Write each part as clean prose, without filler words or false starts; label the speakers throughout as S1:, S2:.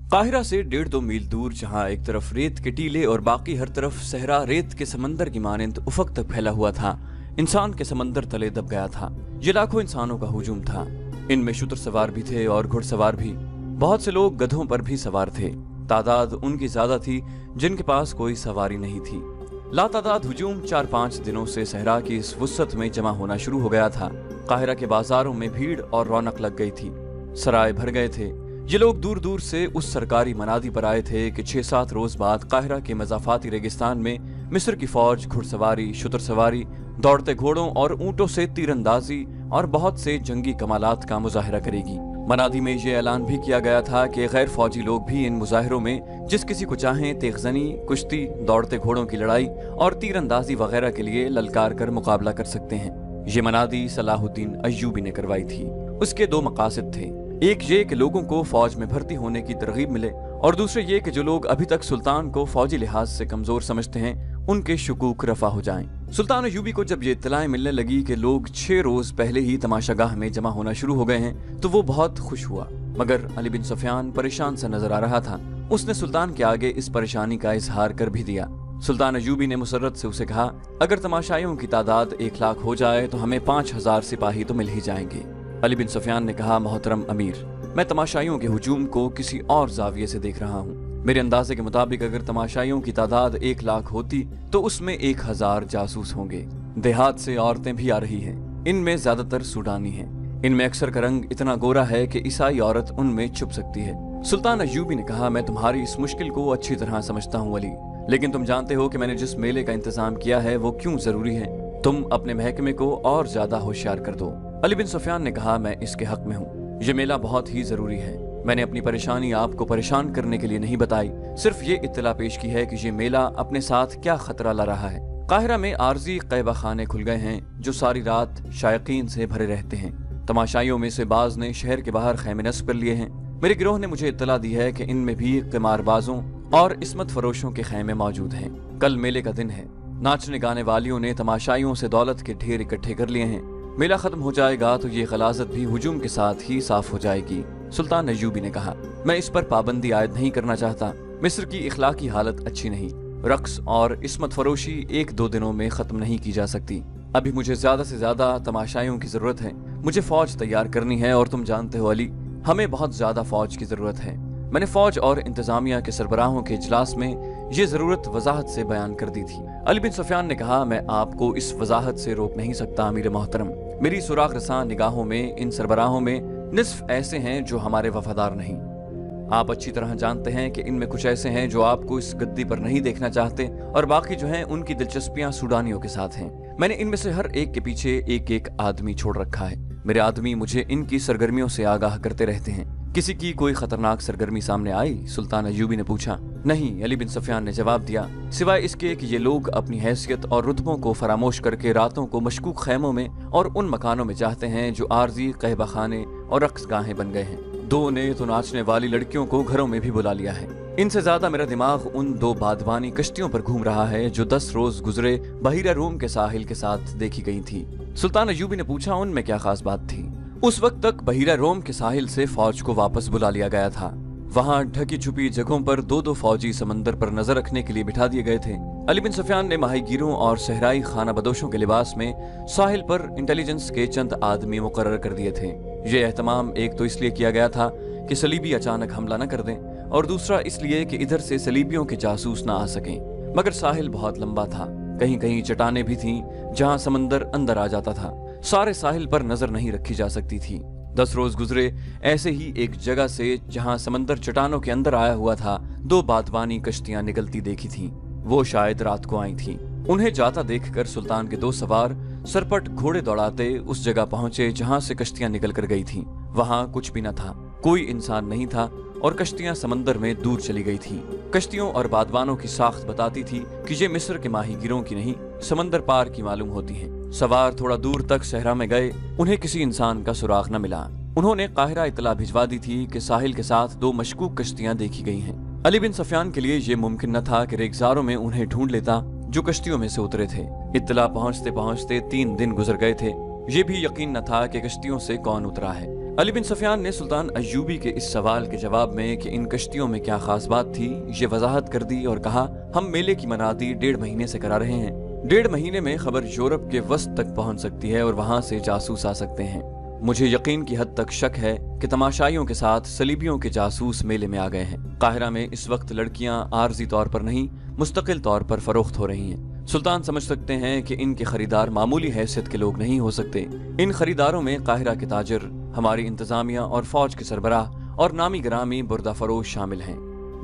S1: Cairo से 1.5-2 मील दूर, जहां एक तरफ रेत के टीले और बाकी हर तरफ सहरा रेत के समंदर की मानंद उफक तक फैला हुआ था, इंसान के समंदर तले दब गया था। ये लाखों इंसानों का हुजूम था। इनमें शुतर सवार भी थे और घुड़सवार भी। बहुत से लोग गधों पर भी सवार थे। तादाद उनकी ज्यादा थी जिनके पास कोई सवारी नहीं थी। लातादाद हुजूम 4-5 दिनों से सहरा की इस वुसअत में जमा होना शुरू हो गया था। काहिरा के बाजारों में भीड़ और रौनक लग गई थी। सराय भर गए थे। ये लोग दूर दूर से उस सरकारी मनादी पर आए थे कि 6-7 रोज बाद काहिरा के मजाफाती रेगिस्तान में मिस्र की फौज घुड़सवारी, शुतर सवारी, दौड़ते घोड़ों और ऊंटों से तीरंदाजी और बहुत से जंगी कमालात का मुजाहिरा करेगी। मनादी में ये ऐलान भी किया गया था कि गैर फौजी लोग भी इन मुजाहिरों में जिस किसी को चाहें तेगजनी, कुश्ती, दौड़ते घोड़ों की लड़ाई और तीरंदाजी वगैरह के लिए ललकार कर मुकाबला कर सकते हैं। ये मनादी सलाहुद्दीन अय्यूबी ने करवाई थी। उसके 2 मकासद थे। एक ये कि लोगों को फौज में भर्ती होने की तरगीब मिले, और दूसरे ये कि जो लोग अभी तक सुल्तान को फौजी लिहाज से कमजोर समझते हैं उनके शुकूक रफा हो जाएं। सुल्तान अय्यूबी को जब ये इत्तलाएं मिलने लगी कि लोग 6 रोज पहले ही तमाशागाह में जमा होना शुरू हो गए हैं तो वो बहुत खुश हुआ। मगर अली बिन सुफियान परेशान सा नजर आ रहा था। उसने सुल्तान के आगे इस परेशानी का इजहार कर भी दिया। सुल्तान अय्यूबी ने मुसर्रत से उसे कहा, अगर तमाशाइयों की तादाद 1 लाख हो जाए तो हमें 5000 सिपाही तो मिल ही जाएंगे। अली बिन सुफियान ने कहा, मोहतरम अमीर, मैं तमाशाइयों के हुजूम को किसी और जाविये से देख रहा हूँ। मेरे अंदाजे के मुताबिक अगर तमाशाइयों की तादाद 1 लाख होती तो उसमें 1000 जासूस होंगे। देहात से औरतें भी आ रही हैं। इनमें ज्यादातर सूडानी हैं। इनमें अक्सर का रंग इतना गोरा है कि ईसाई औरत उनमें छुप सकती है। सुल्तान अय्यूबी ने कहा, मैं तुम्हारी इस मुश्किल को अच्छी तरह समझता हूँ अली, लेकिन तुम जानते हो कि मैंने जिस मेले का इंतजाम किया है वो क्यों जरूरी है। तुम अपने महकमे को और ज्यादा होशियार कर दो। अली बिन सुफियान ने कहा, मैं इसके हक में हूँ। ये मेला बहुत ही जरूरी है। मैंने अपनी परेशानी आपको परेशान करने के लिए नहीं बताई, सिर्फ ये इत्तला पेश की है कि ये मेला अपने साथ क्या खतरा ला रहा है। काहिरा में आरजी क़ैबा खाने खुल गए हैं जो सारी रात शायकीन से भरे रहते हैं। तमाशाइयों में से बाज ने शहर के बाहर खैमे नस्ब कर लिए हैं। मेरे गिरोह ने मुझे इत्तला दी है कि इनमें भी क़िमारबाजों और इस्मत फरोशों के खैमे मौजूद हैं। कल मेले का दिन है। नाचने गाने वालियों ने तमाशाइयों से दौलत के ढेर इकट्ठे कर लिए हैं। मेला खत्म हो जाएगा तो ये गलाजत भी हुजूम के साथ ही साफ हो जाएगी। सुल्तान अय्यूबी ने कहा, मैं इस पर पाबंदी आयद नहीं करना चाहता। मिस्र की इखलाकी हालत अच्छी नहीं। रक्स और इस्मत फरोशी 1-2 दिनों में खत्म नहीं की जा सकती। अभी मुझे ज्यादा से ज्यादा तमाशाइयों की जरूरत है। मुझे फौज तैयार करनी है और तुम जानते हो अली, हमें बहुत ज्यादा फौज की जरूरत है। मैंने फौज और इंतजामिया के सरबराहों के इजलास में ये जरूरत वजाहत से बयान कर दी थी। अली बिन सुफियान ने कहा, मैं आपको इस वजाहत से रोक नहीं सकता अमीर मोहतरम। मेरी सुराख रसां निगाहों में इन सरबराहों में निस्फ ऐसे हैं जो हमारे वफादार नहीं। आप अच्छी तरह जानते हैं कि इनमें कुछ ऐसे हैं जो आपको इस गद्दी पर नहीं देखना चाहते, और बाकी जो हैं उनकी दिलचस्पियां सूडानियों के साथ हैं। मैंने इनमें से हर एक के पीछे एक आदमी छोड़ रखा है। मेरे आदमी मुझे इनकी सरगर्मियों से आगाह करते रहते हैं। किसी की कोई खतरनाक सरगर्मी सामने आई? सुल्तान अय्यूबी ने पूछा। नहीं, अली बिन सुफियान ने जवाब दिया, सिवाय इसके कि ये लोग अपनी हैसियत और रुतबों को फरामोश करके रातों को मशकूक खैमों में और उन मकानों में चाहते हैं जो आरजी क़हबा खाने और रक्स गाहें बन गए हैं। 2 ने तो नाचने वाली लड़कियों को घरों में भी बुला लिया है। इनसे ज्यादा मेरा दिमाग उन 2 बादबानी कश्तियों पर घूम रहा है जो 10 रोज गुजरे बहीरा रूम के साहिल के साथ देखी गई थी। सुल्तान अय्यूबी ने पूछा, उनमें क्या खास बात थी? उस वक्त तक बहीरा रोम के साहिल से फौज को वापस बुला लिया गया था। वहां ढकी छुपी जगहों पर 2-2 फौजी समंदर पर नजर रखने के लिए बिठा दिए गए थे। अली बिन सुफियान ने माहीगीरों और सहराई खाना बदोशों के लिबास में साहिल पर इंटेलिजेंस के चंद आदमी मुकर्रर कर दिए थे। ये एहतमाम एक तो इसलिए किया गया था कि सलीबी अचानक हमला न कर दें, और दूसरा इसलिए कि इधर से सलीबियों के जासूस न आ सकें। मगर साहिल बहुत लंबा था। कहीं कहीं चट्टानें भी थीं जहां समंदर अंदर आ जाता था। सारे साहिल पर नजर नहीं रखी जा सकती थी। 10 रोज गुजरे ऐसे ही एक जगह से जहां समंदर चट्टानों के अंदर आया हुआ था। 2 बादबानी कश्तियां निकलती देखी थीं। वो शायद रात को आई थीं। उन्हें जाता देखकर सुल्तान के 2 सवार सरपट घोड़े दौड़ाते उस जगह पहुंचे जहां से कश्तियां निकल कर गई थीं। वहां कुछ भी न था, कोई इंसान नहीं था, और कश्तियां समंदर में दूर चली गई थीं। कश्तियों और बादबानों की साख्त बताती थी कि ये मिस्र के माहीगिरों की नहीं, समंदर पार की मालूम होती हैं। सवार थोड़ा दूर तक सहरा में गए, उन्हें किसी इंसान का सुराग न मिला। उन्होंने काहिरा इतला भिजवा दी थी कि साहिल के साथ 2 मशकूक कश्तियां देखी गई हैं। अली बिन सुफियान के लिए ये मुमकिन न था कि रेगजारों में उन्हें ढूंढ लेता जो कश्तियों में से उतरे थे। इत्तला पहुंचते पहुंचते 3 दिन गुजर गए थे। ये भी यकीन न था कि कश्तियों से कौन उतरा है। علی بن سفیان نے سلطان ایوبی کے اس سوال کے جواب میں کہ ان کشتیوں میں کیا خاص بات تھی یہ وضاحت کر دی اور کہا ہم میلے کی منادی 1.5 مہینے سے کرا رہے ہیں۔ 1.5 مہینے میں خبر یورپ کے وسط تک پہنچ سکتی ہے اور وہاں سے جاسوس آ سکتے ہیں۔ مجھے یقین کی حد تک شک ہے کہ تماشائیوں کے ساتھ صلیبیوں کے جاسوس میلے میں آ گئے ہیں۔ قاہرہ میں اس وقت لڑکیاں عارضی طور پر نہیں مستقل طور پر فروخت ہو رہی ہیں۔ سلطان سمجھ سکتے ہیں کہ ان کے خریدار معمولی حیثیت کے لوگ نہیں ہو سکتے۔ ان خریداروں میں قاہرہ کے تاجر، ہماری انتظامیہ اور فوج کے سربراہ اور نامی گرامی بردہ فروش شامل ہیں۔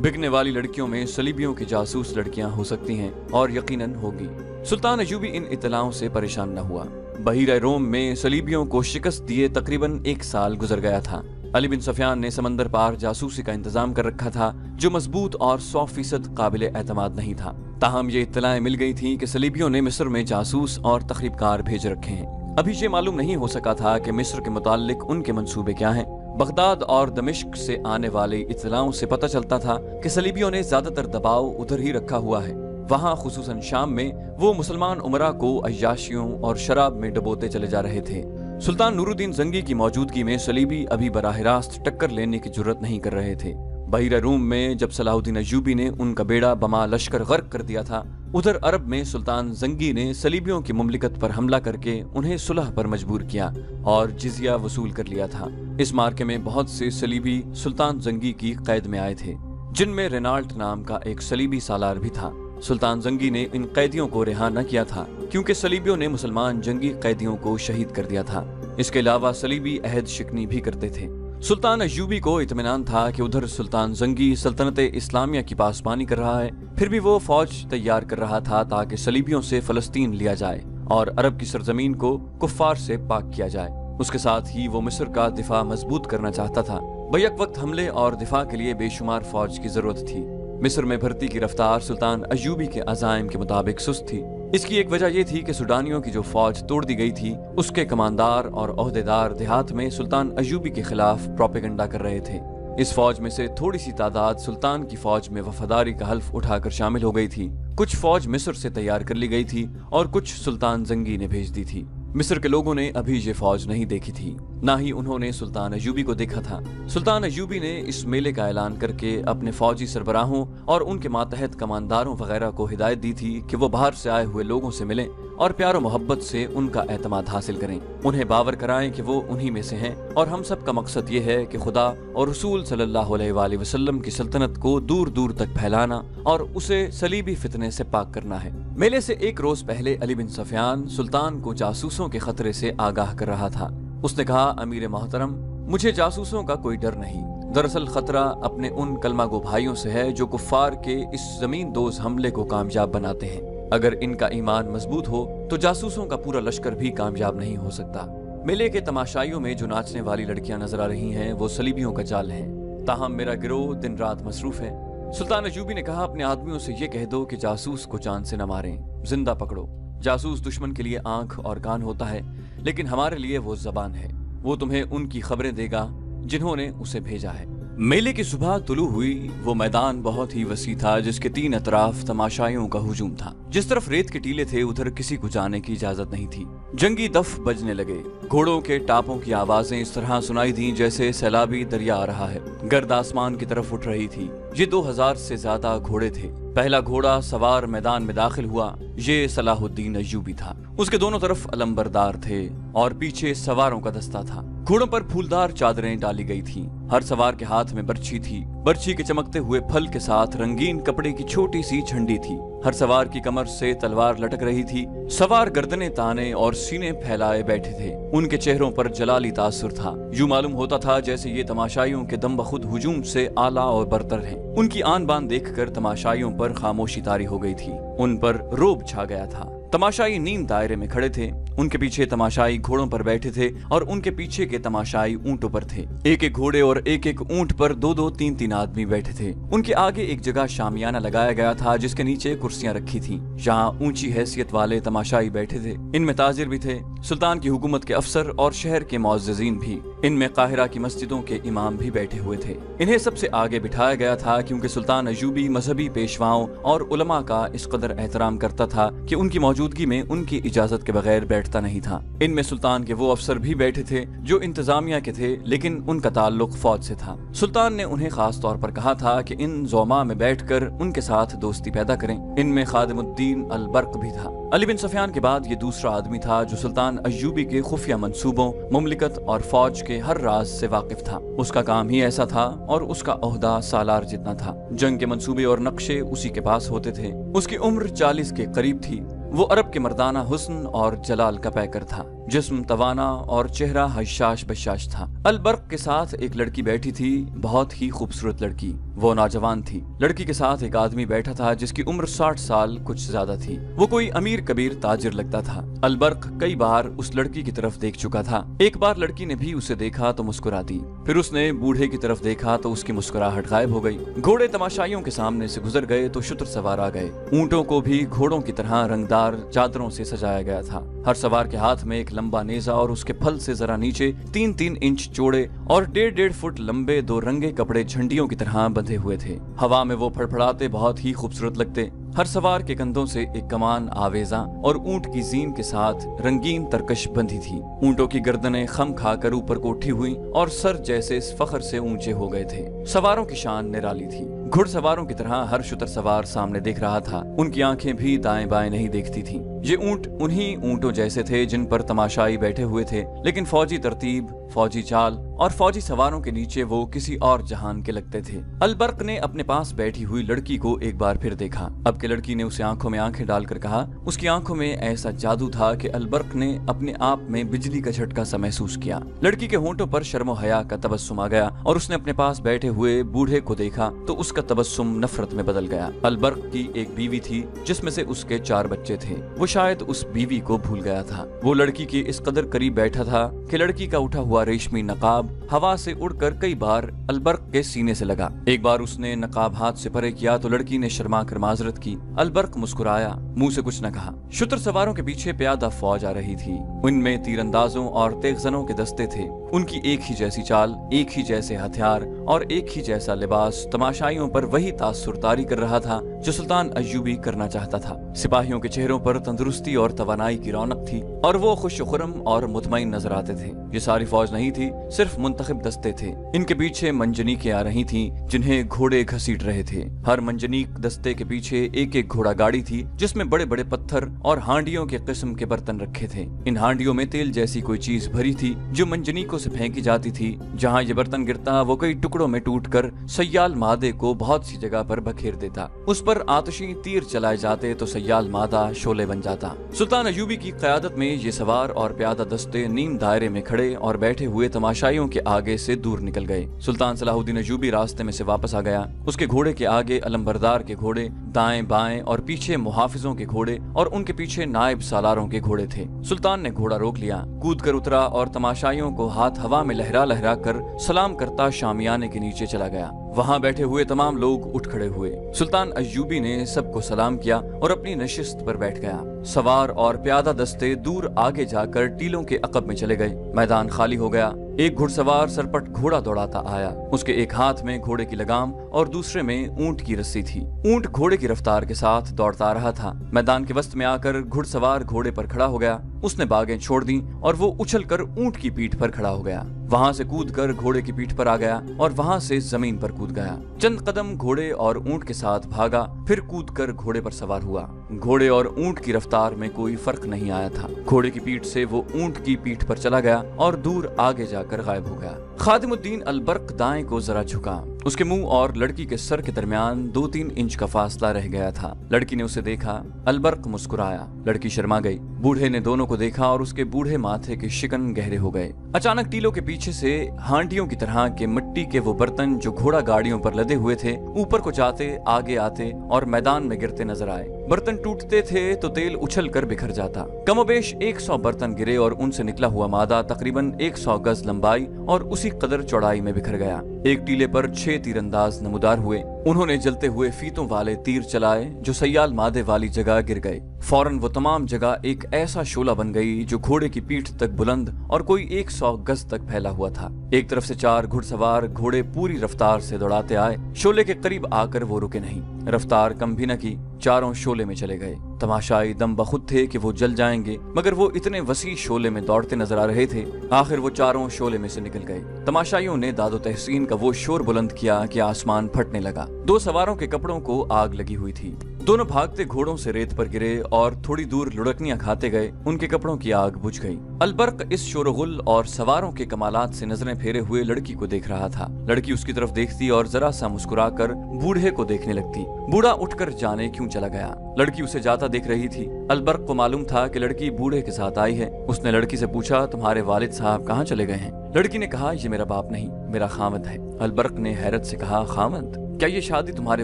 S1: بکنے والی لڑکیوں میں صلیبیوں کی جاسوس لڑکیاں ہو سکتی ہیں اور یقیناً ہوگی۔ سلطان ایوبی ان اطلاعوں سے پریشان نہ ہوا۔ بحیرہ روم میں صلیبیوں کو شکست دیے تقریباً 1 سال گزر گیا تھا۔ علی بن سفیان نے سمندر پار جاسوسی کا انتظام کر رکھا تھا جو مضبوط اور 100% قابل اعتماد نہیں تھا۔ تاہم یہ اطلاعیں مل گئی تھیں کہ صلیبیوں نے مصر میں جاسوس اور تخریب کار بھیج رکھے ہیں۔ ابھی یہ معلوم نہیں ہو سکا تھا کہ مصر کے متعلق ان کے منصوبے کیا ہیں۔ بغداد اور دمشق سے آنے والی اطلاعوں سے پتہ چلتا تھا کہ صلیبیوں نے زیادہ تر دباؤ ادھر ہی رکھا ہوا ہے۔ وہاں خصوصاً شام میں وہ مسلمان امراء کو عیاشیوں اور شراب میں ڈبوتے چلے جا رہے تھے۔ سلطان نور الدین زنگی کی موجودگی میں صلیبی ابھی براہ راست ٹکر لینے کی جرت نہیں کر رہے تھے۔ بحیرہ روم میں جب صلاح الدین ایوبی نے ان کا بیڑا بما لشکر غرق کر دیا تھا، ادھر عرب میں سلطان زنگی نے صلیبیوں کی مملکت پر حملہ کر کے انہیں صلح پر مجبور کیا اور جزیہ وصول کر لیا تھا۔ اس مارکے میں بہت سے صلیبی سلطان زنگی کی قید میں آئے تھے، جن میں رینالٹ نام کا ایک صلیبی سالار بھی تھا۔ سلطان زنگی نے ان قیدیوں کو رہا نہ کیا تھا کیونکہ صلیبیوں نے مسلمان جنگی قیدیوں کو شہید کر دیا تھا۔ اس کے علاوہ صلیبی عہد شکنی بھی کرتے تھے۔ سلطان ایوبی کو اطمینان تھا کہ ادھر سلطان زنگی سلطنت اسلامیہ کی پاسبانی کر رہا ہے، پھر بھی وہ فوج تیار کر رہا تھا تاکہ صلیبیوں سے فلسطین لیا جائے اور عرب کی سرزمین کو کفار سے پاک کیا جائے۔ اس کے ساتھ ہی وہ مصر کا دفاع مضبوط کرنا چاہتا تھا۔ بیک وقت حملے اور دفاع کے لیے بے شمار فوج کی ضرورت تھی۔ مصر میں بھرتی کی رفتار سلطان ایوبی کے عزائم کے مطابق سست تھی۔ اس کی ایک وجہ یہ تھی کہ سوڈانیوں کی جو فوج توڑ دی گئی تھی، اس کے کماندار اور عہدیدار دیہات میں سلطان ایوبی کے خلاف پروپیگنڈا کر رہے تھے۔ اس فوج میں سے تھوڑی سی تعداد سلطان کی فوج میں وفاداری کا حلف اٹھا کر شامل ہو گئی تھی۔ کچھ فوج مصر سے تیار کر لی گئی تھی اور کچھ سلطان زنگی نے بھیج دی تھی۔ مصر کے لوگوں نے ابھی یہ فوج نہیں دیکھی تھی، نہ ہی انہوں نے سلطان ایوبی کو دیکھا تھا۔ سلطان ایوبی نے اس میلے کا اعلان کر کے اپنے فوجی سربراہوں اور ان کے ماتحت کمانداروں وغیرہ کو ہدایت دی تھی کہ وہ باہر سے آئے ہوئے لوگوں سے ملیں اور پیار و محبت سے ان کا اعتماد حاصل کریں، انہیں باور کرائیں کہ وہ انہی میں سے ہیں اور ہم سب کا مقصد یہ ہے کہ خدا اور رسول صلی اللہ علیہ وآلہ وسلم کی سلطنت کو دور دور تک پھیلانا اور اسے صلیبی فتنے سے پاک کرنا ہے۔ میلے سے 1 روز پہلے علی بن سفیان سلطان کو جاسوسوں کے خطرے سے آگاہ کر رہا تھا۔ اس نے کہا، امیر محترم، مجھے جاسوسوں کا کوئی ڈر نہیں۔ دراصل خطرہ اپنے ان کلمہ گو بھائیوں سے ہے جو کفار کے اس زمین دوز حملے کو کامیاب بناتے ہیں۔ اگر ان کا ایمان مضبوط ہو تو جاسوسوں کا پورا لشکر بھی کامیاب نہیں ہو سکتا۔ میلے کے تماشائیوں میں جو ناچنے والی لڑکیاں نظر آ رہی ہیں وہ صلیبیوں کا جال ہیں، تاہم میرا گروہ دن رات مصروف ہے۔ سلطان ایوبی نے کہا، اپنے آدمیوں سے یہ کہہ دو کہ جاسوس کو جان سے نہ ماریں، زندہ پکڑو۔ جاسوس دشمن کے لیے آنکھ اور کان ہوتا ہے، لیکن ہمارے لیے وہ زبان ہے۔ وہ تمہیں ان کی خبریں دے گا جنہوں نے اسے بھیجا ہے۔ میلے کی صبح طلوع ہوئی۔ وہ میدان بہت ہی وسیع تھا جس کے 3 اطراف تماشائیوں کا ہجوم تھا۔ جس طرف ریت کے ٹیلے تھے ادھر کسی کو جانے کی اجازت نہیں تھی۔ جنگی دف بجنے لگے، گھوڑوں کے ٹاپوں کی آوازیں اس طرح سنائی دیں جیسے سیلابی دریا آ رہا ہے۔ گرد آسمان کی طرف اٹھ رہی تھی۔ یہ 2000 سے زیادہ گھوڑے تھے۔ پہلا گھوڑا سوار میدان میں داخل ہوا، یہ صلاح الدین ایوبی تھا۔ اس کے دونوں طرف علمبردار تھے اور پیچھے سواروں کا دستہ تھا۔ گھوڑوں پر پھولدار چادریں ڈالی گئی تھیں۔ ہر سوار کے ہاتھ میں برچھی تھی۔ برچھی کے چمکتے ہوئے پھل کے ساتھ رنگین کپڑے کی چھوٹی سی جھنڈی تھی۔ ہر سوار کی کمر سے تلوار لٹک رہی تھی۔ سوار گردنیں تانے اور سینے پھیلائے بیٹھے تھے۔ ان کے چہروں پر جلالی تاثر تھا۔ یوں معلوم ہوتا تھا جیسے یہ تماشائیوں کے دم بخود ہجوم سے اعلیٰ اور برتر ہیں۔ ان کی آن بان دیکھ کر تماشائیوں پر خاموشی طاری ہو گئی تھی۔ ان پر رعب چھا گیا تھا۔ تماشائی نیم دائرے میں کھڑے تھے۔ ان کے پیچھے تماشائی گھوڑوں پر بیٹھے تھے اور ان کے پیچھے کے تماشائی اونٹوں پر تھے۔ ایک ایک گھوڑے اور ایک ایک اونٹ پر 2-2 3-3 آدمی بیٹھے تھے۔ ان کے آگے ایک جگہ شامیانہ لگایا گیا تھا جس کے نیچے کرسیاں رکھی تھیں۔ یہاں اونچی حیثیت والے تماشائی بیٹھے تھے۔ ان میں تاجر بھی تھے، سلطان کی حکومت کے افسر اور شہر کے معززین بھی۔ ان میں قاہرہ کی مسجدوں کے امام بھی بیٹھے ہوئے تھے۔ انہیں سب سے آگے بٹھایا گیا تھا کیونکہ سلطان ایوبی مذہبی پیشواؤں اور علماء کا اس قدر احترام کرتا تھا کہ ان کی موجودگی میں ان کی اجازت کے بغیر بیٹھتا نہیں تھا۔ ان میں سلطان کے وہ افسر بھی بیٹھے تھے جو انتظامیہ کے تھے، لیکن ان کا تعلق فوج سے تھا۔ سلطان نے انہیں خاص طور پر کہا تھا کہ ان زعماء میں بیٹھ کر ان کے ساتھ دوستی پیدا کریں۔ ان میں خادم الدین البرق بھی تھا۔ علی بن سفیان کے بعد یہ دوسرا آدمی تھا جو سلطان ایوبی کے خفیہ منصوبوں، مملکت اور فوج کے ہر راز سے واقف تھا۔ اس کا کام ہی ایسا تھا اور اس کا عہدہ سالار جتنا تھا۔ جنگ کے منصوبے اور نقشے اسی کے پاس ہوتے تھے۔ اس کی عمر 40 کے قریب تھی۔ وہ عرب کے مردانہ حسن اور جلال کا پیکر تھا۔ جسم توانا اور چہرہ حشاش بشاش تھا۔ البرق کے ساتھ ایک لڑکی بیٹھی تھی، بہت ہی خوبصورت لڑکی۔ وہ نوجوان تھی۔ لڑکی کے ساتھ ایک آدمی بیٹھا تھا جس کی عمر 60 سال کچھ زیادہ تھی۔ وہ کوئی امیر کبیر تاجر لگتا تھا۔ البرق کئی بار اس لڑکی کی طرف دیکھ چکا تھا۔ ایک بار لڑکی نے بھی اسے دیکھا تو مسکرا دی، پھر اس نے بوڑھے کی طرف دیکھا تو اس کی مسکراہٹ غائب ہو گئی۔ گھوڑے تماشائیوں کے سامنے سے گزر گئے تو شتر سوار آ گئے۔ اونٹوں کو بھی گھوڑوں کی طرح رنگدار چادروں سے سجایا گیا تھا۔ ہر سوار کے ہاتھ میں ایک لمبا نیزہ اور اس کے پھل سے ذرا نیچے 3-3 انچ چوڑے اور 1.5 فٹ لمبے 2 رنگے کپڑے جھنڈیوں کی طرح بندھے ہوئے تھے۔ ہوا میں وہ پھڑپھڑاتے بہت ہی خوبصورت لگتے۔ ہر سوار کے کندھوں سے ایک کمان آویزاں اور اونٹ کی زین کے ساتھ رنگین ترکش بندھی تھی۔ اونٹوں کی گردنیں خم کھا کر اوپر کو اٹھی ہوئی اور سر جیسے فخر سے اونچے ہو گئے تھے۔ سواروں کی شان نرالی تھی۔ گھڑ سواروں کی طرح ہر شتر سوار سامنے دیکھ رہا تھا۔ ان کی آنکھیں بھی دائیں بائیں نہیں دیکھتی تھیں۔ یہ اونٹ انہی اونٹوں جیسے تھے جن پر تماشائی بیٹھے ہوئے تھے، لیکن فوجی ترتیب، فوجی چال اور فوجی سواروں کے نیچے وہ کسی اور جہان کے لگتے تھے۔ البرق نے اپنے پاس بیٹھی ہوئی لڑکی کو ایک بار پھر دیکھا۔ اب کہ لڑکی نے اسے آنکھوں میں آنکھیں ڈال کر کہا، اس کی آنکھوں میں ایسا جادو تھا کہ البرق نے اپنے آپ میں بجلی کا جھٹکا سا محسوس کیا۔ لڑکی کے ہونٹوں پر شرم و حیا کا تبسم آ گیا اور اس نے اپنے پاس بیٹھے ہوئے بوڑھے کو دیکھا تو اس کا تبسم نفرت میں بدل گیا۔ البرق کی ایک بیوی تھی جس میں سے اس کے 4 بچے تھے۔ وہ شاید اس بیوی کو بھول گیا تھا۔ وہ لڑکی کے اس قدر قریب بیٹھا تھا کہ لڑکی کا اٹھا ہوا ریشمی نقاب ہوا سے اڑ کر کئی بار البرق کے سینے سے لگا۔ ایک بار اس نے نقاب ہاتھ سے پرے کیا تو لڑکی نے شرما کر معذرت کی۔ البرق مسکرایا، منہ سے کچھ نہ کہا۔ شتر سواروں کے پیچھے پیادہ فوج آ رہی تھی۔ ان میں تیر اندازوں اور تیغ زنوں کے دستے تھے۔ ان کی ایک ہی جیسی چال، ایک ہی جیسے ہتھیار اور ایک ہی جیسا لباس تماشائیوں پر وہی تاثر طاری کر رہا تھا جو سلطان ایوبی کرنا چاہتا تھا۔ سپاہیوں کے چہروں پر تندرستی اور توانائی کی رونق تھی اور وہ خوش و خرم اور مطمئن نظر آتے تھے۔ یہ ساری فوج نہیں تھی، صرف منتخب دستے تھے۔ ان کے پیچھے منجنیقیں آ رہی تھیں جنہیں گھوڑے گھسیٹ رہے تھے۔ ہر منجنیق دستے کے پیچھے ایک ایک گھوڑا گاڑی تھی جس میں بڑے بڑے پتھر اور ہانڈیوں کے قسم کے برتن رکھے تھے۔ ان ہانڈیوں میں تیل جیسی کوئی چیز بھری تھی جو منجنیقوں سے پھینکی جاتی تھی۔ جہاں یہ برتن گرتا وہ کئی ٹکڑوں میں ٹوٹ کر سیال مادے کو بہت سی جگہ پر بکھیر دیتا۔ اس پر آتشی تیر چلائے جاتے تو سیال مادہ شعلے بن جاتا۔ سلطان ایوبی کی قیادت میں یہ سوار اور پیادہ دستے نیم دائرے میں کھڑے اور بیٹھے ہوئے تماشائیوں کے آگے سے دور نکل گئے۔ سلطان صلاح الدین ایوبی راستے میں سے واپس آ گیا۔ اس کے گھوڑے کے آگے علمبردار کے گھوڑے، دائیں بائیں اور پیچھے محافظوں کے گھوڑے اور ان کے پیچھے نائب سالاروں کے گھوڑے تھے۔ سلطان نے گھوڑا روک لیا، کود کر اترا اور تماشائیوں کو ہاتھ ہوا میں لہرا لہرا کر سلام کرتا شامیانے کے نیچے چلا گیا۔ وہاں بیٹھے ہوئے تمام لوگ اٹھ کھڑے ہوئے۔ سلطان ایوبی نے سب کو سلام کیا اور اپنی نشست پر بیٹھ گیا۔ سوار اور پیادہ دستے دور آگے جا کر ٹیلوں کے عقب میں چلے گئے۔ میدان خالی ہو گیا۔ ایک گھڑ سوار سرپٹ گھوڑا دوڑاتا آیا۔ اس کے ایک ہاتھ میں گھوڑے کی لگام اور دوسرے میں اونٹ کی رسی تھی۔ اونٹ گھوڑے کی رفتار کے ساتھ دوڑتا رہا تھا۔ میدان کے وسط میں آ کر گھڑ سوار گھوڑے پر کھڑا ہو گیا۔ اس نے باگیں چھوڑ دیں اور وہ اچھل کر اونٹ کی پیٹھ پر کھڑا ہو گیا۔ وہاں سے کود کر گھوڑے کی پیٹھ پر آ گیا اور وہاں سے زمین پر کود گیا۔ چند قدم گھوڑے اور اونٹ کے ساتھ بھاگا، پھر کود کر گھوڑے پر سوار ہوا۔ گھوڑے اور اونٹ کی رفتار میں کوئی فرق نہیں آیا تھا۔ گھوڑے کی پیٹھ سے وہ اونٹ کی پیٹھ پر چلا گیا اور دور آگے جا کر غائب ہو گیا۔ خادم الدین البرق دائیں کو ذرا جھکا۔ اس کے منہ اور لڑکی کے سر کے درمیان 2-3 انچ کا فاصلہ رہ گیا تھا۔ لڑکی نے اسے دیکھا۔ البرق مسکرایا۔ لڑکی شرما گئی۔ بوڑھے نے دونوں کو دیکھا اور اس کے بوڑھے ماتھے کے شکن گہرے ہو گئے۔ اچانک ٹیلوں کے پیچھے سے ہانڈیوں کی طرح کے مٹی کے وہ برتن جو گھوڑا گاڑیوں پر لدے ہوئے تھے اوپر کو جاتے، آگے آتے اور میدان میں گرتے نظر آئے۔ برتن ٹوٹتے تھے تو تیل اچھل کر بکھر جاتا۔ کم و بیش 100 برتن گرے اور ان سے نکلا ہوا مادہ تقریباً 100 گز لمبائی اور اسی قدر چوڑائی میں بکھر گیا۔ ایک ٹیلے پر 6 تیر انداز نمودار ہوئے۔ उन्होंने जलते हुए फीतों वाले तीर चलाए जो सयाल मादे वाली जगह गिर गए। फौरन वो तमाम जगह एक ऐसा शोला बन गई जो घोड़े की पीठ तक बुलंद और कोई 100 गज तक फैला हुआ था। एक तरफ से 4 घुड़सवार घोड़े पूरी रफ्तार से दौड़ाते आए। शोले के करीब आकर वो रुके नहीं, रफ्तार कम भी न की, चारों शोले में चले गए। तमाशाई दम बखुद थे कि वो जल जाएंगे, मगर वो इतने वसी शोले में दौड़ते नजर आ रहे थे। आखिर वो चारों शोले में से निकल गए। तमाशाइयों ने दादो तहसीन का वो शोर बुलंद किया कि आसमान फटने लगा। 2 सवारों के कपड़ों को आग लगी हुई थी। दोनों भागते घोड़ों से रेत पर गिरे और थोड़ी दूर लुढ़कनियां खाते गए। उनके कपड़ों की आग बुझ गई। अलबर्क इस शोरगुल और सवारों के कमालात से नजरें फेरे हुए लड़की को देख रहा था। लड़की उसकी तरफ देखती और जरा सा मुस्कुराकर बूढ़े को देखने लगती। बूढ़ा उठकर जाने क्यों चला गया। लड़की उसे जाता देख रही थी। अलबर्क को मालूम था कि लड़की बूढ़े के साथ आई है। उसने लड़की से पूछा, तुम्हारे वालिद साहब कहाँ चले गए हैं? लड़की ने कहा, ये मेरा बाप नहीं, मेरा खामद है। अलबर्क ने हैरत से कहा, खामद? क्या ये शादी तुम्हारे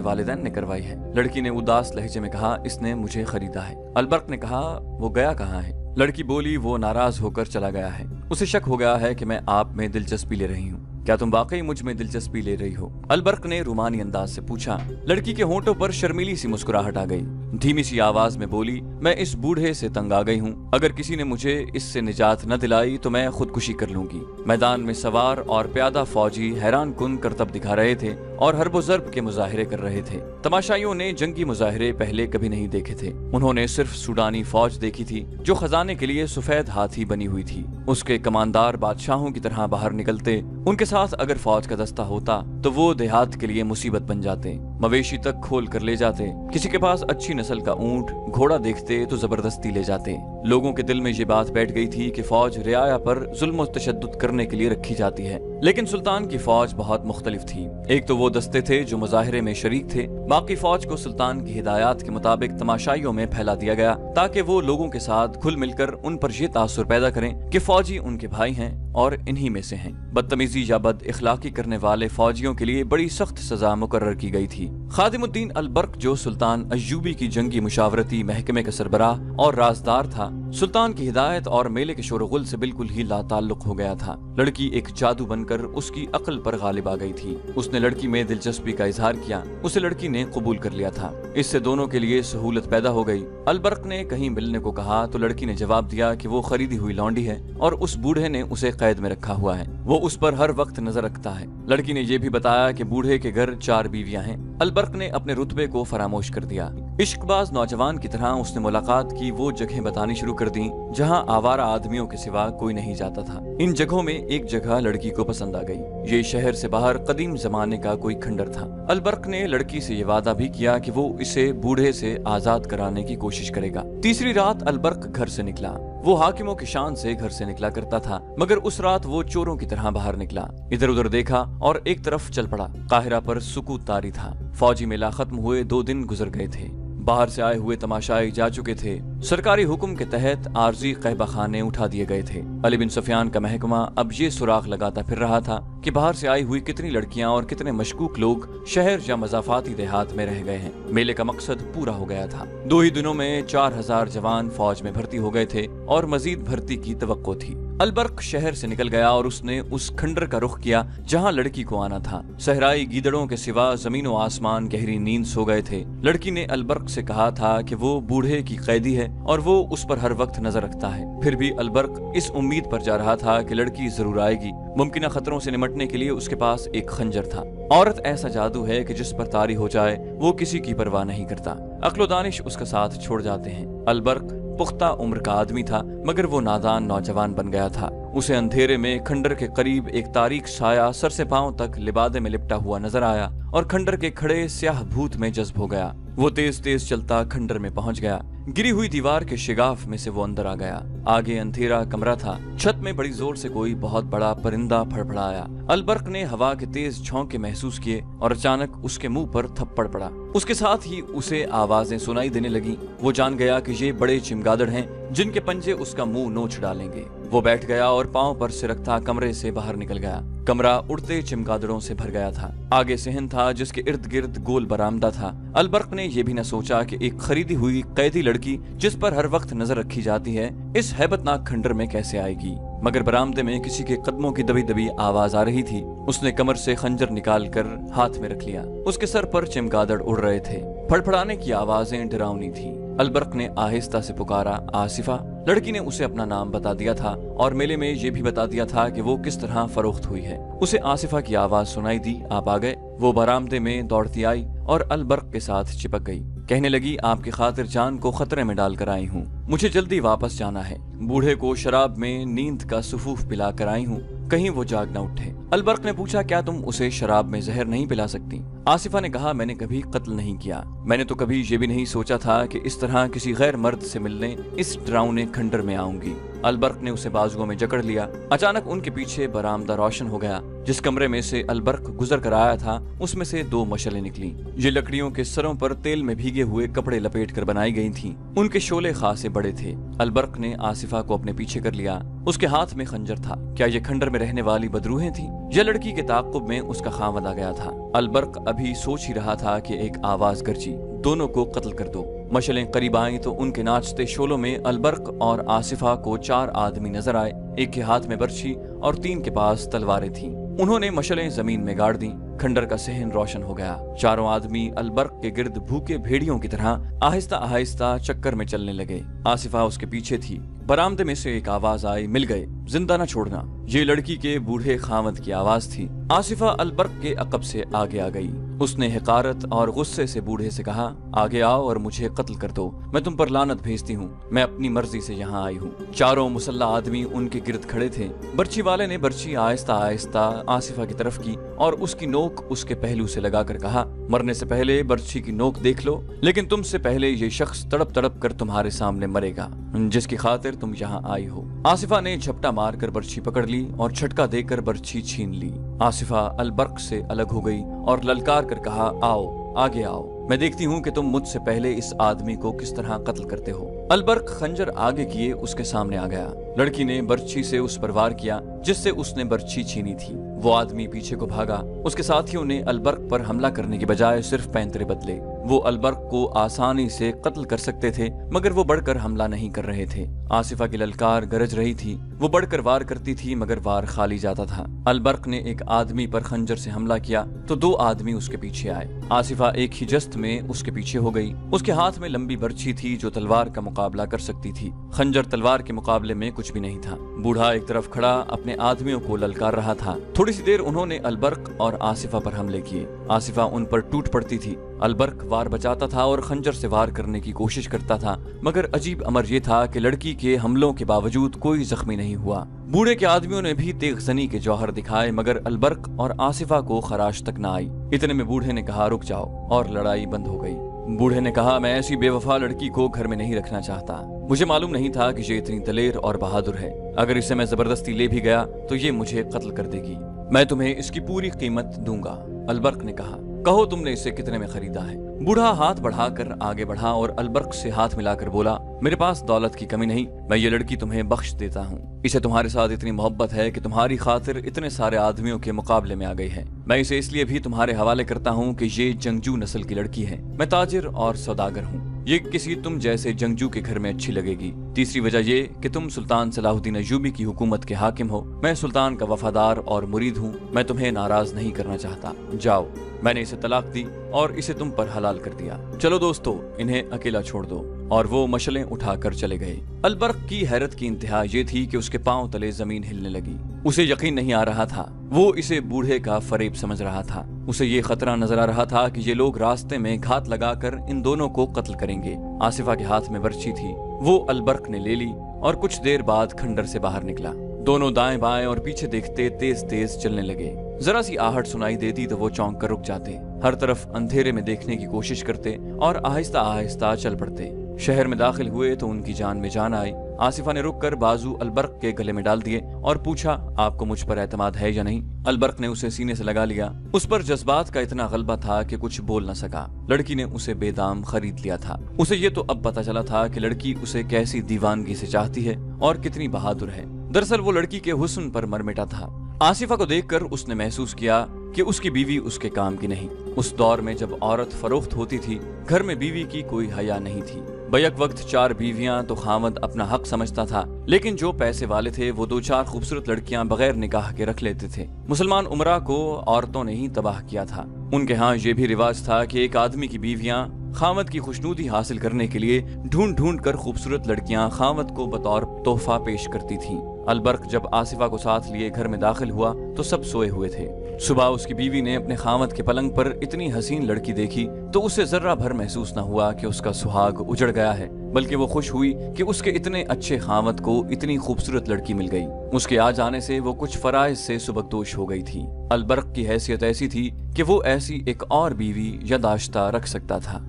S1: वालिदैन ने करवाई है? लड़की ने उदास लहजे में कहा, इसने मुझे खरीदा है। अलबर्क ने कहा, वो गया कहाँ है? लड़की बोली, वो नाराज होकर चला गया है। उसे शक हो गया है कि मैं आप में दिलचस्पी ले रही हूँ। क्या तुम वाकई मुझ में दिलचस्पी ले रही हो? अलबर्क ने रुमानी अंदाज से पूछा। लड़की के होंठों पर शर्मीली सी मुस्कुराहट आ गई। धीमी सी आवाज में बोली, मैं इस बूढ़े से तंग आ गई हूँ। अगर किसी ने मुझे इससे निजात न दिलाई तो मैं खुदकुशी कर लूंगी। मैदान में सवार और प्यादा फौजी हैरान कुन करतब दिखा रहे थे और हर्बो ज़र्ब के मुजाहिरे कर रहे थे। तमाशाइयों ने जंगी मुजाहिरे पहले कभी नहीं देखे थे। उन्होंने सिर्फ सूडानी फौज देखी थी जो खजाने के लिए सफेद हाथी बनी हुई थी। उसके कमानदार बादशाहों की तरह बाहर निकलते। उनके साथ अगर फौज का दस्ता होता तो वो देहात के लिए मुसीबत बन जाते। मवेशी तक खोल कर ले जाते। किसी के पास अच्छी नस्ल का ऊंट घोड़ा देखते तो जबरदस्ती ले जाते। लोगों के दिल में ये बात बैठ गई थी कि फौज रियाया पर जुल्म और तशद्दुद करने के लिए रखी जाती है। लेकिन सुल्तान की फौज बहुत मुख्तलिफ थी। एक तो वो दस्ते थे जो मुजाहिरे में शरीक थे। बाकी फौज को सुल्तान की हिदायत के मुताबिक तमाशाइयों में फैला दिया गया ताकि वो लोगों के साथ घुल मिलकर उन पर ये तासुर पैदा करें कि फौजी उनके भाई हैं और इन्हीं में से हैं। बदतमीजी या बद इखलाकी करने वाले फौजियों के लिए बड़ी सख्त सजा मुकर्रर की गई थी। खादिमुद्दीन अलबर्क जो सुल्तान अय्यूबी की जंगी मुशावरती महकमे का सरबराह और राजदार था, सुल्तान की हिदायत और मेले के शोरगुल से बिल्कुल ही लाताल्लुक हो गया था। लड़की एक जादू बनकर उसकी अक्ल पर गालिब आ गई थी। उसने लड़की में दिलचस्पी का इजहार किया। उसे लड़की ने कबूल कर लिया था। इससे दोनों के लिए सहूलत पैदा हो गई। अलबर्क ने कहीं मिलने को कहा तो लड़की ने जवाब दिया कि वो खरीदी हुई लौंडी है और उस बूढ़े ने उसे कैद में रखा हुआ है। वो उस पर हर वक्त नजर रखता है। लड़की ने यह भी बताया कि बूढ़े के घर 4 बीवियां हैं। अलबर्क ने अपने रुतबे को फरामोश कर दिया। इश्कबाज नौजवान की तरह उसने मुलाकात की वो जगह बतानी शुरू कर दी जहां आवारा आदमियों के सिवा कोई नहीं जाता था। इन जगहों में एक जगह लड़की को पसंद आ गई। ये शहर से बाहर कदीम जमाने का कोई खंडर था। अलबर्क ने लड़की से ये वादा भी किया कि वो इसे बूढ़े से आजाद कराने की कोशिश करेगा। तीसरी रात अलबर्क घर से निकला। वो हाकिमों की शान से घर से निकला करता था, मगर उस रात वो चोरों की तरह बाहर निकला। इधर उधर देखा और एक तरफ चल पड़ा। काहिरा पर सुकूत तारी था। फौजी मेला खत्म हुए 2 दिन गुजर गए थे। बाहर से आए हुए तमाशाई जा चुके थे। सरकारी हुक्म के तहत आरजी कहबा खाने उठा दिए गए थे। अली बिन सुफियान का महकमा अब ये सुराख लगाता फिर रहा था कि बाहर से आई हुई कितनी लड़कियां और कितने मशकूक लोग शहर या मजाफाती देहात में रह गए हैं। मेले का मकसद पूरा हो गया था। 2 ही दिनों में 4000 जवान फौज में भर्ती हो गए थे और मजीद भर्ती की तवक्को थी। अलबर्क शहर से निकल गया और उसने उस खंडर का रुख किया जहां लड़की को आना था। सहराई गीदड़ों के सिवा जमीन व आसमान गहरी नींद सो गए थे। लड़की ने अलबर्क से कहा था कि वो बूढ़े की कैदी है और वो उस पर हर वक्त नजर रखता है। फिर भी अलबर्क इस उम्मीद पर जा रहा था कि लड़की जरूर आएगी। मुमकिन खतरों से निमटने के लिए उसके पास एक खंजर था। औरत ऐसा जादू है कि जिस पर तारी हो जाए वो किसी की परवाह नहीं करता। अक्ल दानिश उसका साथ छोड़ जाते हैं। अलबर्क पुख्ता उम्र का आदमी था, मगर वो नादान नौजवान बन गया था। उसे अंधेरे में खंडर के करीब एक तारीक साया सर से पांव तक लिबादे में लिपटा हुआ नजर आया और खंडर के खड़े स्याह भूत में जज्ब हो गया। वो तेज तेज चलता खंडर में पहुंच गया। गिरी हुई दीवार के शिगाफ में से वो अंदर आ गया। आगे अंधेरा कमरा था। छत में बड़ी जोर से कोई बहुत बड़ा परिंदा फड़फड़ाया। अलबर्क ने हवा के तेज झोंके महसूस किए और अचानक उसके मुंह पर थप्पड़ पड़ा। उसके साथ ही उसे आवाजें सुनाई देने लगी। वो जान गया कि ये बड़े चिमगादड़ हैं जिनके पंजे उसका मुंह नोच डालेंगे। वो बैठ गया और पांव पर सिरकता कमरे से बाहर निकल गया। कमरा उड़ते चमगादड़ों से भर गया था। आगे सहन था जिसके इर्द गिर्द गोल बरामदा था। अलबर्क ने यह भी न सोचा कि एक खरीदी हुई कैदी लड़की जिस पर हर वक्त नजर रखी जाती है इस हैबतनाक खंडर में कैसे आएगी। मगर बरामदे में किसी के कदमों की दबी दबी आवाज आ रही थी। उसने कमर से खंजर निकाल कर हाथ में रख लिया। उसके सर पर चमगादड़ उड़ रहे थे। फड़फड़ाने की आवाजें डरावनी थी। अलबर्क ने आहिस्ता से पुकारा, आसिफा। लड़की ने उसे अपना नाम बता दिया था और मेले में ये भी बता दिया था कि वो किस तरह फरोख्त हुई है। उसे आसिफा की आवाज सुनाई दी, आप आ गए। वो बरामदे में दौड़ती आई और अलबर्क के साथ चिपक गई। कहने लगी, आपकी खातिर जान को खतरे में डाल कर आई हूँ। मुझे जल्दी वापस जाना है। बूढ़े को शराब में नींद का सुफूफ पिला कर आई हूँ, कहीं वो जाग न उठे। अलबर्क ने पूछा, क्या तुम उसे शराब में जहर नहीं पिला सकती? आसिफा ने कहा, मैंने कभी कत्ल नहीं किया। मैंने तो कभी ये भी नहीं सोचा था कि इस तरह किसी गैर मर्द से मिलने इस डरावने खंडर में आऊंगी। अलबर्क ने उसे बाजुओं में जकड़ लिया। अचानक उनके पीछे बरामदा रोशन हो गया। जिस कमरे में से अलबर्क गुजर कर आया था उसमें से 2 मशलें निकली। ये लकड़ियों के सरों पर तेल में भीगे हुए कपड़े लपेट कर बनाई गई थीं। उनके शोले खासे बड़े थे। अलबर्क ने आसिफा को अपने पीछे कर लिया। उसके हाथ में खंजर था। क्या ये खंडर में रहने वाली बदरूहें थीं? यह लड़की के ताक़ुब में उसका खामद आ गया था। अलबर्क अभी सोच ही रहा था कि एक आवाज गरजी, दोनों को कत्ल कर दो। मशलें करीब आईं तो उनके नाचते शोलों में अलबर्क और आसिफा को 4 आदमी नजर आए। एक के हाथ में बर्छी और 3 के पास तलवारें थीं। उन्होंने मशलें जमीन में गाड़ दी। खंडर का सहन रोशन हो गया। चारों आदमी अलबर्क के गिर्द भूखे भेड़ियों की तरह आहिस्ता आहिस्ता चक्कर में चलने लगे। आसिफा उसके पीछे थी। बरामदे में से एक आवाज आई, मिल गए, जिंदा न छोड़ना। ये लड़की के बूढ़े खामद की आवाज थी। आसिफा अलबर्क के अकब से आगे आ गई। उसने हकारत और गुस्से से बूढ़े से कहा, आगे आओ और मुझे कत्ल कर दो। मैं तुम पर लानत भेजती हूँ। मैं अपनी मर्जी से यहाँ आई हूँ। चारों मुसल्ला आदमी उनके गिर्द खड़े थे। बर्छी वाले ने बर्छी आहिस्ता आहिस्ता आसिफा की तरफ की और उसकी नोक उसके पहलू से लगाकर कहा, मरने से पहले बर्छी की नोक देख लो, लेकिन तुमसे पहले ये शख्स तड़प तड़प कर तुम्हारे सामने मरेगा जिसकी खातिर तुम यहाँ आई हो। आसिफा ने झपटा मारकर बर्छी पकड़ ली और झटका देकर बर्छी छीन ली। आसिफा अलबर्क से अलग हो गई और ललकार कर कहा, आओ, आगे आओ, मैं देखती हूँ कि तुम मुझसे पहले इस आदमी को किस तरह कत्ल करते हो। अलबर्क खंजर आगे किए उसके सामने आ गया। लड़की ने बर्छी से उस पर वार किया जिससे उसने बर्छी छीनी थी। वो आदमी पीछे को भागा। उसके साथियों ने अलबर्क पर हमला करने की बजाय सिर्फ पैंतरे बदले। वो अलबर्क को आसानी से कत्ल कर सकते थे मगर वो बढ़कर हमला नहीं कर रहे थे। आसिफा की ललकार गरज रही थी। वो बढ़कर वार करती थी मगर वार खाली जाता था। अलबर्क ने एक आदमी पर खंजर से हमला किया तो 2 आदमी उसके पीछे आए। आसिफा एक ही जस्त में उसके पीछे हो गई। उसके हाथ में लंबी बर्छी थी जो तलवार का मुकाबला कर सकती थी। खंजर तलवार के मुकाबले में कुछ भी नहीं था। बूढ़ा एक तरफ खड़ा अपने आदमियों को ललकार रहा था। थोड़ी सी देर उन्होंने अलबर्क और आसिफा पर हमले किए। आसिफा उन पर टूट पड़ती थी। अलबर्क वार बचाता था और खंजर से वार करने की कोशिश करता था मगर अजीब अमर ये था कि लड़की के हमलों के बावजूद कोई जख्मी नहीं हुआ। बूढ़े के आदमियों ने भी तेगजनी के जौहर दिखाए मगर अलबर्क और आसिफा को खराश तक न आई। इतने में बूढ़े ने कहा, रुक जाओ, और लड़ाई बंद हो गई। बूढ़े ने कहा, मैं ऐसी बेवफा लड़की को घर में नहीं रखना चाहता। मुझे मालूम नहीं था कि ये इतनी दलेर और बहादुर है। अगर इसे मैं जबरदस्ती ले भी गया तो ये मुझे कत्ल कर देगी। मैं तुम्हें इसकी पूरी कीमत दूंगा। अलबर्क ने कहा, कहो तुमने इसे कितने में खरीदा है? बूढ़ा हाथ बढ़ाकर आगे बढ़ा और अलबर्क से हाथ मिलाकर बोला, मेरे पास दौलत की कमी नहीं, मैं ये लड़की तुम्हें बख्श देता हूँ। इसे तुम्हारे साथ इतनी मोहब्बत है कि तुम्हारी खातिर इतने सारे आदमियों के मुकाबले में आ गई है। मैं इसे इसलिए भी तुम्हारे हवाले करता हूँ कि ये जंगजू नस्ल की लड़की है। मैं ताजिर और सौदागर हूँ। ये किसी तुम जैसे जंगजू के घर में अच्छी लगेगी। तीसरी वजह ये कि तुम सुल्तान सलाहुद्दीन अय्यूबी की हुकूमत के हाकिम हो। मैं सुल्तान का वफादार और मुरीद हूँ। मैं तुम्हें नाराज नहीं करना चाहता। जाओ, मैंने इसे तलाक दी और इसे तुम पर हलाल कर दिया। चलो दोस्तों, इन्हें अकेला छोड़ दो। और वो मशलें उठाकर चले गए। अलबर्क की हैरत की इंतहा ये थी कि उसके पांव तले जमीन हिलने लगी। उसे यकीन नहीं आ रहा था। वो इसे बूढ़े का फरेब समझ रहा था। उसे ये खतरा नजर आ रहा था कि ये लोग रास्ते में घात लगाकर इन दोनों को कत्ल करेंगे। आसिफा के हाथ में बर्छी थी। वो अलबर्क ने ले ली और कुछ देर बाद खंडर से बाहर निकला। दोनों दाएं बाएं और पीछे देखते तेज तेज चलने लगे। जरा सी आहट सुनाई देती तो वो चौंक कर रुक जाते। हर तरफ अंधेरे में देखने की कोशिश करते और आहिस्ता आहिस्ता चल पड़ते। शहर में दाखिल हुए तो उनकी जान में जान आई। आसिफा ने रुककर बाजू अलबर्क के गले में डाल दिए और पूछा, आपको मुझ पर एतमाद है या नहीं? अलबर्क ने उसे सीने से लगा लिया। उस पर जज्बात का इतना गलबा था कि कुछ बोल न सका। लड़की ने उसे बेदाम खरीद लिया था। उसे ये तो अब पता चला था कि लड़की उसे कैसी दीवानगी से चाहती है और कितनी बहादुर है। दरअसल वो लड़की के हुस्न पर मर मिटा था। आसिफा को देखकर उसने महसूस किया कि उसकी बीवी उसके काम की नहीं। उस दौर में जब औरत फरोख्त होती थी, घर में बीवी की कोई हया नहीं थी। बैक वक्त 4 बीवियां तो खामद अपना हक समझता था, लेकिन जो पैसे वाले थे वो 2-4 खूबसूरत लड़कियां बगैर निकाह के रख लेते थे। मुसलमान उमरा को औरतों ने ही तबाह किया था। उनके यहाँ ये भी रिवाज था कि एक आदमी की बीवियां खामद की खुशनुदी हासिल करने के लिए ढूंढ ढूंढ कर खूबसूरत लड़कियां खामद को बतौर तोहफा पेश करती थीं। अलबर्क जब आसिफा को साथ लिए घर में दाखिल हुआ तो सब सोए हुए थे। सुबह उसकी बीवी ने अपने खामद के पलंग पर इतनी हसीन लड़की देखी तो उसे जर्रा भर महसूस न हुआ कि उसका सुहाग उजड़ गया है, बल्कि वो खुश हुई कि उसके इतने अच्छे खामद को इतनी खूबसूरत लड़की मिल गई। उसके आ जाने से वो कुछ फराइज से सुबकदोश हो गई थी। अलबर्क की हैसियत ऐसी थी कि वो ऐसी एक और बीवी या दाश्ता रख सकता था।